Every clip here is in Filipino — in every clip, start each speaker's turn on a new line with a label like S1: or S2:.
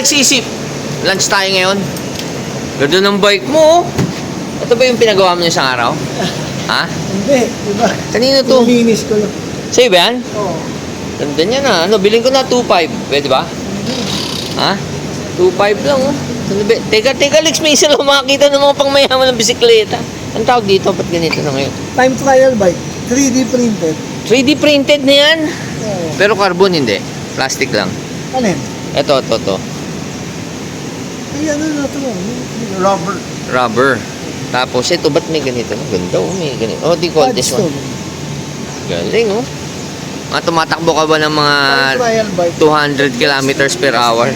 S1: nagsisip? Lunch tayo ngayon. Ganda ng bike mo. Ito ba yung pinagawa mo niya sa araw? Ha?
S2: Hindi, diba?
S1: Kanino to?
S2: Linis ko lang.
S1: Sa'yo ba yan?
S2: Oo.
S1: Ganda niya na. Ano, bilhin ko na 2.5. Pwede ba? Ha? 2.5 lang, oh. Ano ba? Teka, Lex, may isa lang makakita ng mga pangmayaman ng bisikleta. Ang tawag dito, ba't ganito na ngayon?
S2: Time trial bike. 3D printed.
S1: 3D printed na yan.
S2: Oo.
S1: Pero carbon hindi. Plastic lang.
S2: Alin?
S1: Ito.
S2: Ay, ano na ito? Rubber.
S1: Rubber. Tapos ito, ba't may ganito? Ganda, oh. May ganito. Oh, di ko this one. Galing, oh. Tumatakbo ka ba ng mga
S2: Time trial bike.
S1: 200 kilometers per hour?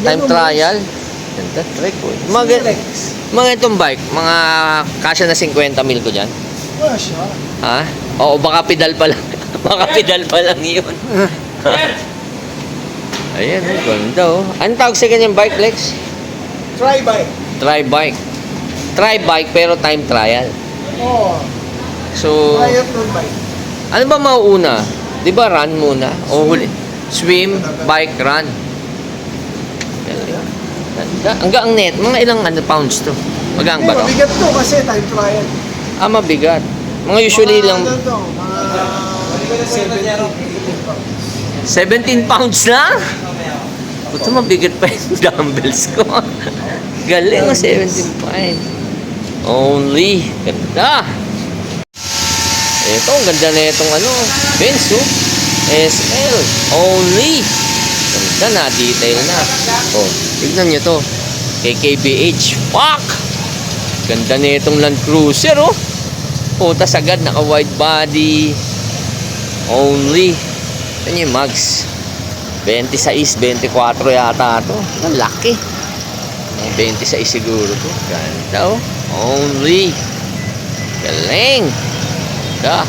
S1: Time trial? Ganda, try ko. Mga itong bike, mga kasya na 50 mil ko dyan.
S2: Wala siya.
S1: Ha? Oo, baka pedal pa lang. Baka pedal pa lang yun. Ayan, oh, ganda, oh. Anong tawag sa kanyang bike, Lex?
S2: Try bike.
S1: Tri-bike. Tri-bike pero time trial.
S2: Oo.
S1: So,
S2: Triathlon bike.
S1: ano ba mauuna? Di ba run muna? O huli? Swim, bike, run. Ganda. Hanggang net. Mga ilang pounds to? Magang
S2: Hindi,
S1: ba to?
S2: mabigat to kasi time trial.
S1: Mabigat. Mga usually lang.
S2: Ano to? Mga
S1: 17 pounds lang? Puto, mabigat pa yung dumbbells ko. Galing, 17 pounds. Only. Ganda. Ito, ang ganda na itong Benz, oh. SL. Only. Ganda na, detail na. Oh, tignan nyo to. KKBH. Fuck! Ganda na itong Land Cruiser, oh. Puta, sagad, naka wide body. Only. Ito yung mags. 26, 24 yata ito. Ang laki. 26 siguro to. Ganda, oh. Only. Galing. Ganda.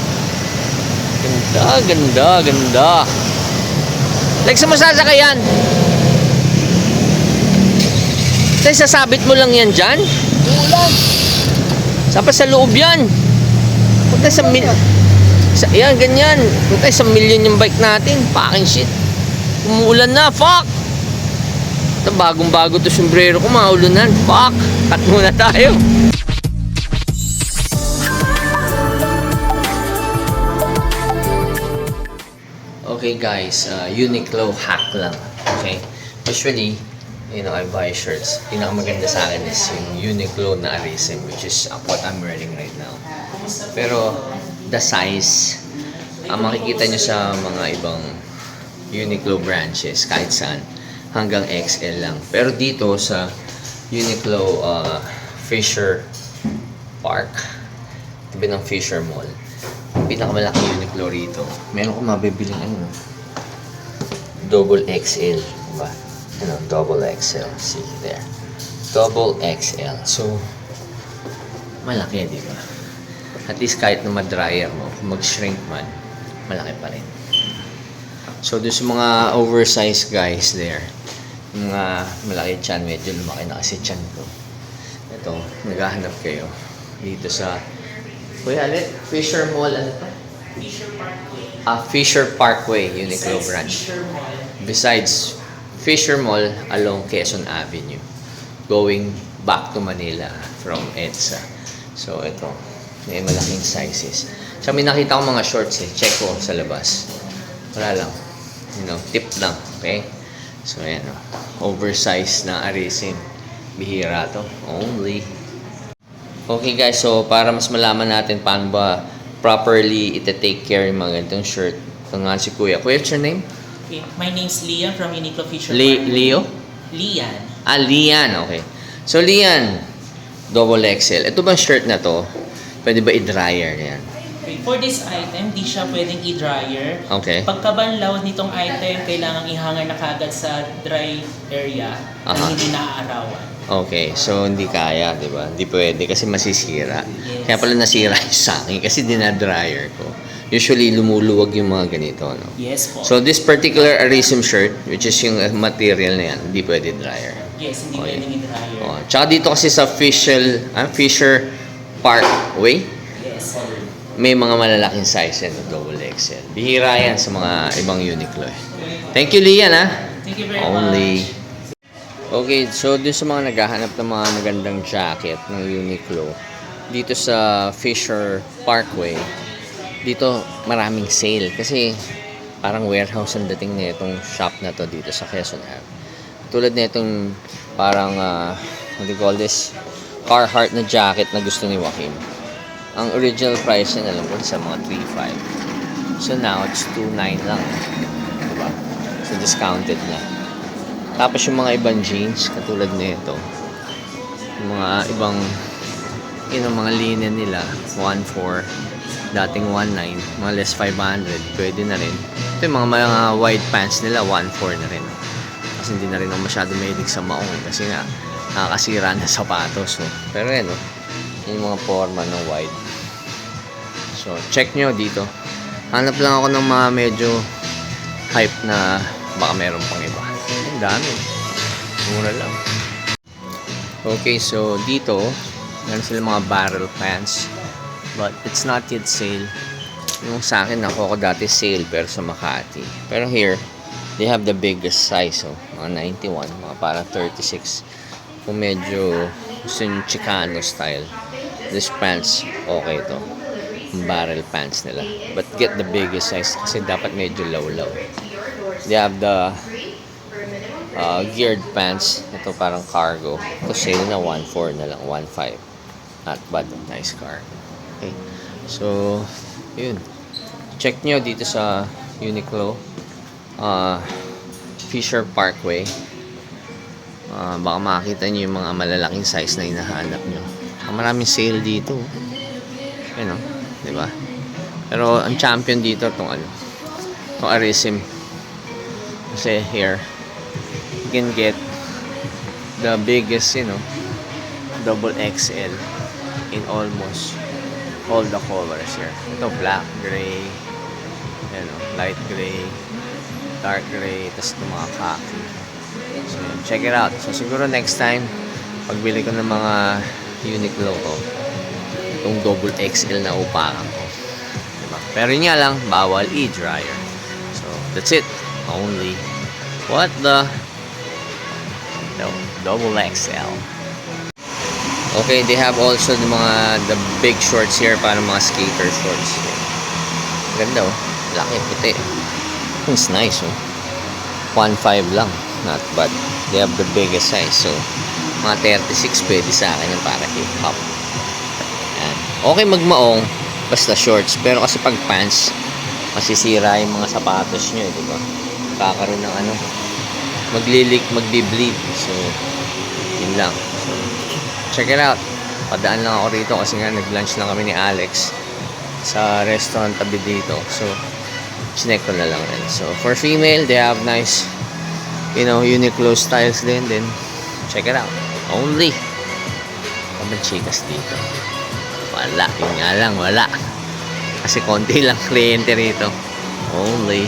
S1: Like, saan mo sasakayan? Sasabit mo lang yan dyan?
S2: ulan.
S1: Saan pa sa loob yan? Punta sa yan, ganyan. Punta sa million yung bike natin. Fucking shit. Umuulan na. Fuck! Ito, bagong-bago to sombrero ko. Maulunan. Fuck! Cut muna tayo. Okay guys, Uniqlo hack lang. Okay? Usually, I buy shirts. Pinakamaganda sa akin is yung Uniqlo na Arisem, which is what I'm wearing right now. Pero, the size, makikita nyo sa mga ibang Uniqlo branches, kahit saan, hanggang XL lang. Pero dito sa Uniqlo Fisher Park, tabi ng Fisher Mall, pinakamalaki Uniqlo rito. Meron ko mabibiling double XL, diba? Double XL. See there. Double XL. So, malaki, diba? At least kahit na ma-dryer mo, mag-shrink man, malaki pa rin. So, doon sa mga oversized guys there, mga malaki tiyan, medyo lumaki na kasi tiyan ko. Ito, naghahanap kayo dito sa Kuya Alit, Fisher Mall, ano pa?
S3: Fisher Parkway.
S1: Fisher Parkway, Uniqlo branch.
S3: Fisher Mall.
S1: Besides Fisher Mall along Quezon Avenue, going back to Manila from EDSA. So, ito, may malaking sizes. So, may nakita ko mga shorts check ko sa labas. Wala lang. Tip lang, okay? So, ayan, oversized na Arisem. Bihira to. Only. Okay guys, so para mas malaman natin paano ba properly ita-take care yung mga ganitong shirt. Ito nga si Kuya. Kuya, what's your name?
S3: Okay. My name's Lian from Uniqlo Fisher
S1: Leo?
S3: Lian.
S1: Lian. Okay. So, Lian, double XL. Ito bang shirt na to? Pwede ba i-dryer yan?
S3: Okay. For this item, di siya pwedeng i-dryer.
S1: Okay.
S3: Pagkabanlaw nitong item, kailangan ihangar na kagad sa dry area na hindi naaarawan.
S1: Okay, so hindi kaya, di ba? Hindi pwede kasi masisira.
S3: Yes.
S1: Kaya pala nasira yung sa akin kasi dinadryer ko. Usually, lumuluwag yung mga ganito, no?
S3: Yes po.
S1: So, this particular Arisem shirt, which is yung material na yan, hindi pwede dryer.
S3: Yes, hindi
S1: Okay.
S3: pwedeng i-dryer.
S1: Tsaka dito kasi sa Fisher Parkway,
S3: Yes.
S1: may mga malalaking size yan, double XL. Bihira yan sa mga ibang Uniqlo. Thank you, Lian, ha?
S3: Thank you very
S1: Only
S3: much.
S1: Okay, so dun sa mga naghahanap ng mga magandang jacket ng Uniqlo, dito sa Fisher Parkway, dito maraming sale kasi parang warehouse ang dating na itong shop na to dito sa Quezon Ave. Tulad na itong parang, what do you call this? Carhartt na jacket na gusto ni Joaquin. Ang original price niya, alam ko, sa mga 3.5. So now, it's 2.9 lang. Diba? So discounted na. Tapos yung mga ibang jeans, katulad nito, yung mga ibang, mga linen nila, 1.4, dating 1.9, mga less 500, pwede na rin. Ito yung mga white pants nila, 1.4 na rin. Kasi hindi na rin ako masyado mahilig sa maong, kasi nga, nakakasira na sapatos. So. Pero yan, yung mga forma ng white. So, check nyo dito. Hanap lang ako ng mga medyo hype na baka meron pang iba. Ang dami. Mura lang. Okay, so dito, meron sila mga barrel pants. But it's not yet sale. Yung sa akin, nakuha ko dati sale pero sa Makati. Pero here, they have the biggest size. So, mga 91, mga parang 36. Kung medyo gusto yung Chicano style, this pants, okay to. Yung barrel pants nila. But get the biggest size kasi dapat medyo low-low. They have the geared pants. Ito parang cargo. Ito sale na 1.4 na lang, 1.5. Not bad. Nice cargo. Okay. So, yun. Check nyo dito sa Uniqlo. Fisher Parkway. Baka makita nyo yung mga malalaking size na hinahanap nyo. Maraming sale dito. Ayun, diba? Pero ang champion dito itong Arisim. Kasi here, you can get the biggest, double XL in almost all the colors here. Ito, black, gray, light gray, dark gray, tas ito mga khaki. So, check it out. So, siguro next time, pagbili ko ng mga Uniqlo ko, itong double XL na upakan ko. Diba? Pero yun nga lang, bawal i-dryer. So, that's it. Only what the double XL. Okay, they have also the big shorts here para mga skater shorts. Ganda laki, puti. It's nice 1.5 lang, not bad. They have the biggest size, so mga 36 pwede sa akin yung para hip hop. Ayan. Okay magmaong basta shorts, pero kasi pag pants masisira yung mga sapatos nyo, di ba? Kakaroon ng magli-leak, magbi-bleed. So, yun lang. So, check it out. Padaan lang ako rito kasi nga nag-lunch lang kami ni Alex sa restaurant tabi dito. So, chinek ko na lang rin. So, for female, they have nice, Uniqlo styles din. Then, check it out. Only. Kamang chikas dito. Wala. Yun nga lang, wala. Kasi konti lang kliyente rito. Only